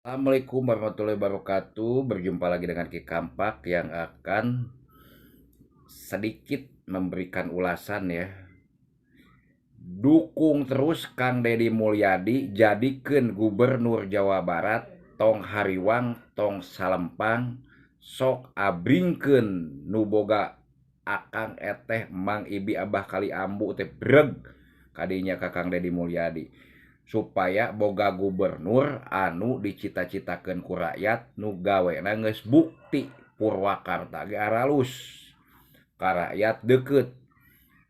Assalamualaikum warahmatullahi wabarakatuh. Berjumpa lagi dengan Ki Kampak yang akan sedikit memberikan ulasan ya. Dukung terus Kang Deddy Mulyadi jadikan Gubernur Jawa Barat tong hariwang tong salempang sok abringkeun nu boga akang eteh Mang Ibi Abah Kali Ambu teh breg kadinya ka Kang Deddy Mulyadi supaya boga gubernur anu dicita-citakeun ku rakyat nu gawena geus bukti Purwakarta ge aralus ka rakyat deukeut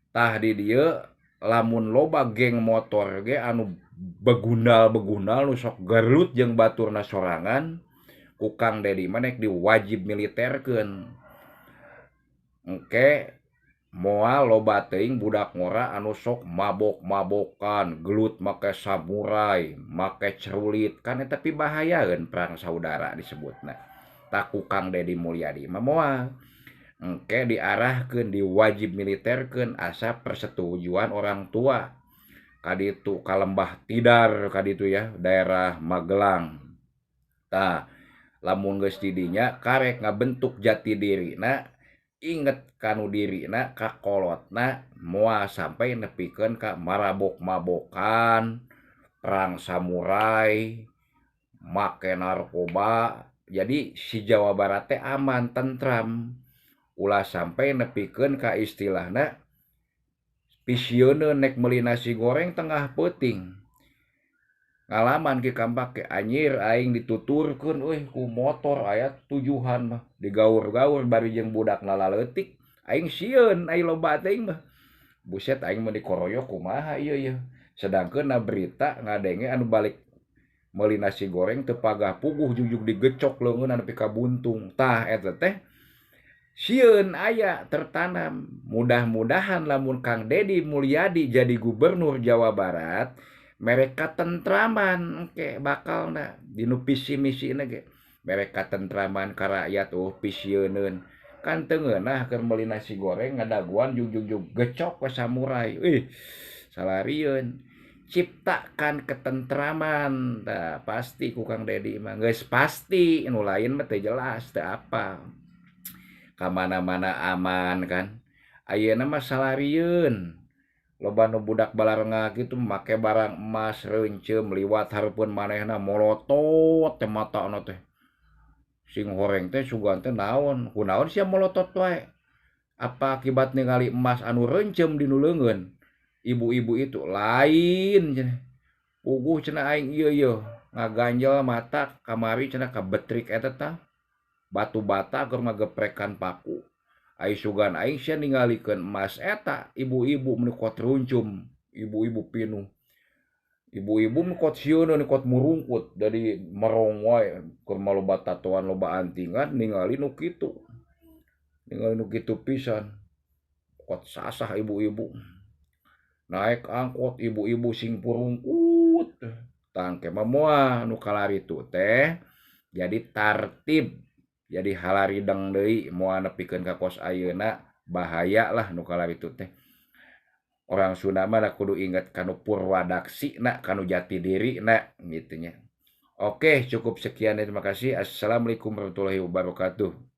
tah di dieu lamun loba geng motor ge anu begunal-begunal nu sok gelut jeung baturna sorangan ku Kang Deddy manek diwajib militerkeun engke moal loba teuing budak ngora anu sok mabok-mabokan gelut make samurai make cerulit kan eta pibahayaeun perang saudara disebutna tah ku Kang Deddy Mulyadi mah moal engke diarahkeun diwajib militerkeun asa persetujuan orang tua kaditu ka Lembah Tidar kaditu ya daerah Magelang tah lamun geus di dinya karek ngabentuk jati dirina inget kanu dirina kakolotna moal sampai nepikeun ka marabok-mabokan perang samurai make narkoba jadi si Jawa Barat teh aman tentram ulah sampai nepikeun ka istilahna pisieun nek meuli nasi goreng tengah peuting ngalaman Ki Kampak ke anjir aing dituturkeun euy ku motor aya tujuhan mah digaur-gaur bari jeung budak laleutik aing sieun ai loba teuing mah buset aing mah dikoroyok kumaha ieu ye sedangkeun na berita ngadenge anu balik meuli nasi goreng teu pagah puguh jugjug digecok leungeun nepi ka buntung tah eta teh sieun aya tertanam mudah-mudahan lamun Kang Deddy Mulyadi jadi gubernur Jawa Barat mereka tentraman engke bakalna dinu visi misina ge mereka tentraman ka rakyat pisieun kan teu ngeunah keur meuli nasi goreng ngadaguan jugjug gecok we samurai salarieun ciptakan ketentraman tah pasti ku Kang Deddy mah geus pasti nu lain mah teu jelas teu apa kamana-mana aman kan ayeuna mah salarieun loba nu budak balarengah kitu make barang emas reuncem liwat hareupeun manehna molotot teh matana teh sing horeng teh sugan teh naon kunaon sia molotot wae apa akibat ningali emas anu reuncem dinu leungeun ibu-ibu itu lain cenah puguh cenah aing ieu ngaganjel mata kamari cenah kabetrik eta tah batu bata keur ngageprekan paku ai sugan aing sia ningalikeun emas eta ibu-ibu meni kuat runcum ibu-ibu pinuh ibu-ibu meni kuat sieun kuat murungkut dari merong wae keur maloba tatoan loba antingan ningali nu kitu pisan kuat sasah ibu-ibu naik angkot ibu-ibu sing purungkut tangke mah moal nu kalaritu teh jadi tartib jadi halarideng deui moal nepikeun ka kos ayeuna bahaya lah nu kalaritu teh orang Sunda mah kudu inget kanu Purwadaksina kanu jati dirina gitu nya. Oke, cukup sekian ya, terima kasih. Assalamualaikum warahmatullahi wabarakatuh.